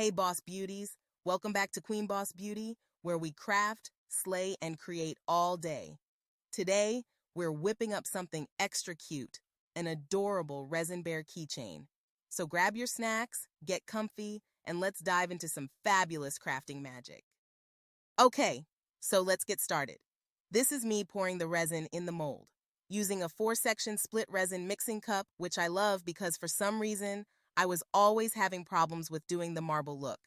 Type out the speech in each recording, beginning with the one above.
Hey Boss Beauties, welcome back to Queen Boss Beauty, where we craft, slay, and create all day. Today, we're whipping up something extra cute, an adorable resin bear keychain. So grab your snacks, get comfy, and let's dive into some fabulous crafting magic. Okay, so let's get started. This is me pouring the resin in the mold, using a 4-section split resin mixing cup, which I love because for some reason, I was always having problems with doing the marble look.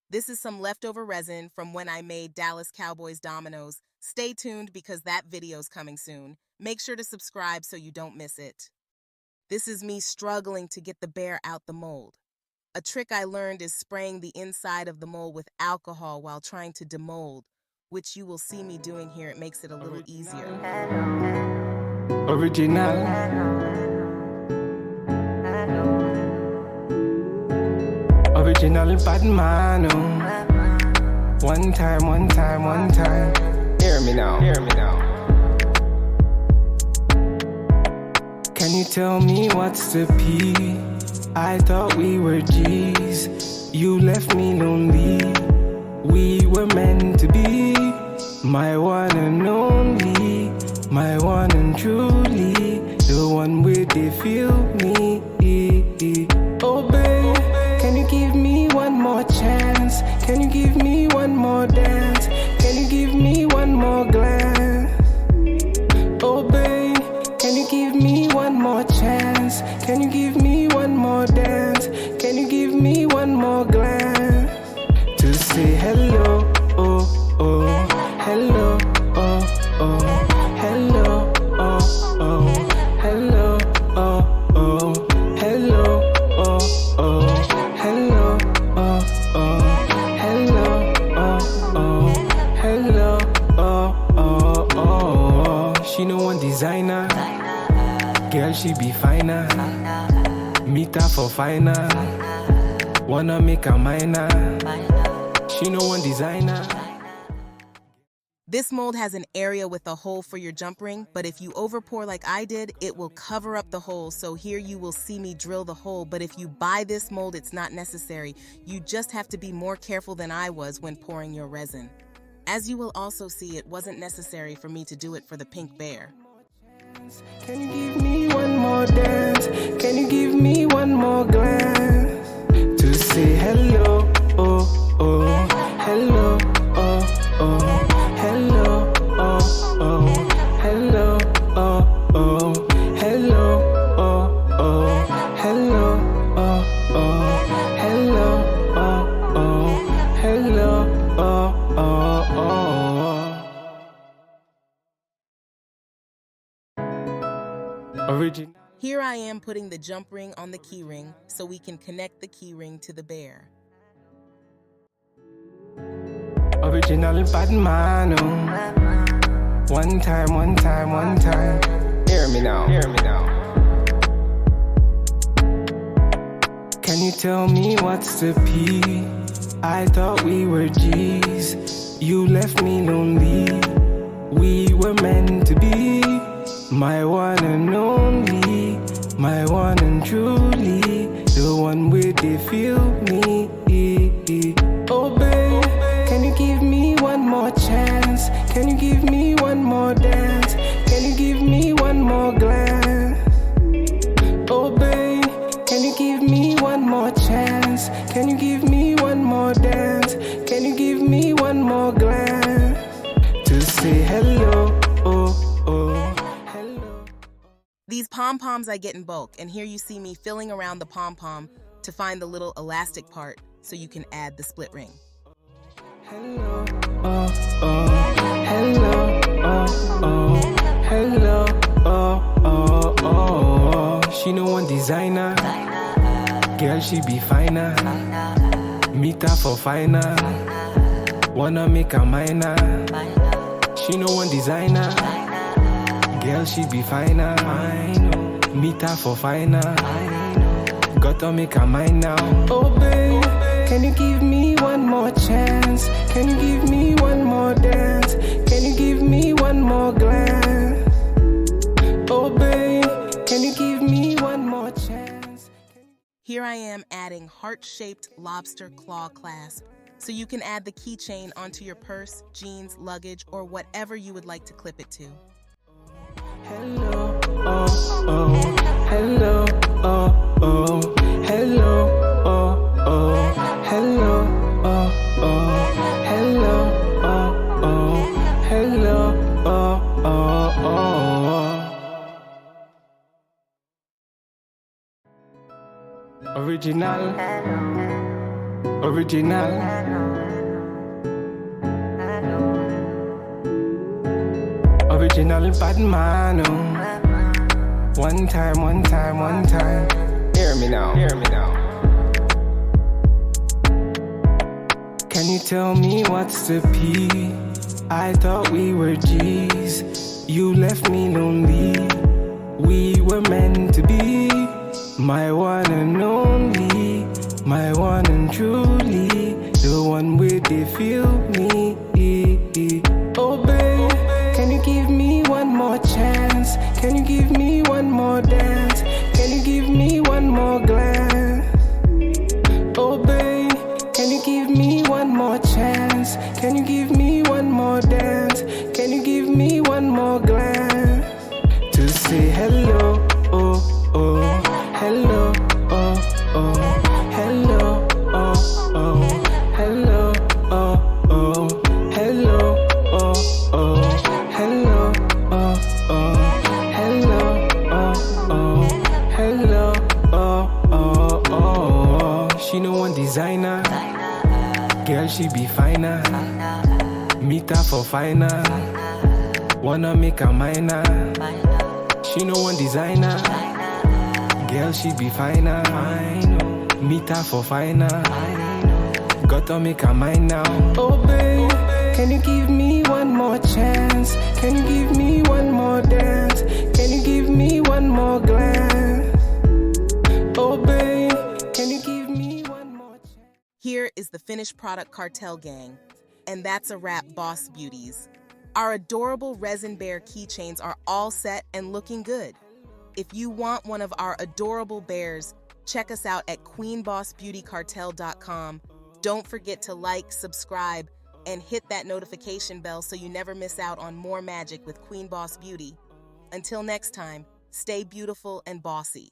This is some leftover resin from when I made Dallas Cowboys dominoes. Stay tuned because that video's coming soon. Make sure to subscribe so you don't miss it. This is me struggling to get the bear out the mold. A trick I learned is spraying the inside of the mold with alcohol while trying to demold, which you will see me doing here. It makes it a little easier. Original bad man, oh. One time. Hear me now. Can you tell me what's the P? I thought we were G's. You left me lonely. We were meant to be. My one and only. My one and truly. The one where they feel me. Oh babe, can you give me one more chance? Can you give me one more dance? Can you give me one more glance? Oh babe, can you give me one more chance? Can you give me one more dance? Can you give me one more glance? To say hello, oh, oh, hello, oh, oh, hello, oh, oh, hello, oh, oh, hello, oh, oh, hello, oh, oh, hello, oh, oh, hello, oh, oh, oh. She no one designer, girl she be finer. Meet her for final, wanna make her minor. She no one designer. This mold has an area with a hole for your jump ring, but if you overpour like I did, it will cover up the hole. So here you will see me drill the hole, but if you buy this mold, it's not necessary. You just have to be more careful than I was when pouring your resin. As you will also see, it wasn't necessary for me to do it for the pink bear. Can you give me one more dance? Can you give me one more glance? To say hello, oh, oh, hello, oh, oh. Hello, oh, oh, hello, oh, oh, hello, oh, oh, hello, oh, oh, hello, oh, oh, hello, oh, oh, oh. Original. Here I am putting the jump ring on the key ring so we can connect the key ring to the bear. Original bad man, oh. One time. Hear me now. Can you tell me what's the P? I thought we were G's. You left me lonely. We were meant to be. My one and only. My one and truly. The one where they feel me. Oh babe, can you give me one more chance? Can you give me one more dance? Can you give me one more glance? Oh babe, can you give me one more chance? Can you give me one more dance? Can you give me one more glance? To say hello, oh, oh, hello. These pom-poms I get in bulk, and here you see me filling around the pom-pom to find the little elastic part so you can add the split ring. Hello, oh, oh, hello, oh, oh, hello, oh, oh, oh. She no one designer, girl she be finer. Meet her for final, wanna make her minor. She no one designer, girl she be finer. Meet her for final, gotta make her mine now. Oh babe, can you give me one more chance? Can you give me one more dance? Can you give me one more glance? Oh babe, can you give me one more chance? Here I am adding heart-shaped lobster claw clasp, so you can add the keychain onto your purse, jeans, luggage, or whatever you would like to clip it to. Hello, oh, oh, hello, oh, oh, hello, oh, oh, hello, oh, oh, hello, oh, oh, hello, oh, oh, oh. Original, original. Original bad man, oh. One time, one time, one time. Hear me now, hear me now. Can you tell me what's the P? I thought we were G's. You left me lonely. We were meant to be. My one and only. My one and truly. The one where they feel me. Oh babe, can you give me one more chance? Can you give me one more dance? Can you give me one more glance? Oh babe, can you give me one more chance? Can you give me one more dance? Can you give me one more glance? To say hello, oh, oh, hello, oh, oh, hello, oh, oh, hello, oh, oh, hello, oh, oh, hello, oh, oh, hello, oh, oh, hello, oh, oh, oh. She no one designer, girl she be finer. Meet her for finer, wanna make her minor. She no one designer, girl she be finer. Meet her for finer, gotta make her mine now. Oh babe, can you give me one more chance? Can you give me one more dance? Can you give me one more glance? Oh babe, can you give me one more chance? Here is the finished product, Cartel gang. And that's a wrap, Boss Beauties. Our adorable resin bear keychains are all set and looking good. If you want one of our adorable bears, check us out at queenbossbeautycartel.com. Don't forget to like, subscribe, and hit that notification bell so you never miss out on more magic with Queen Boss Beauty. Until next time, stay beautiful and bossy.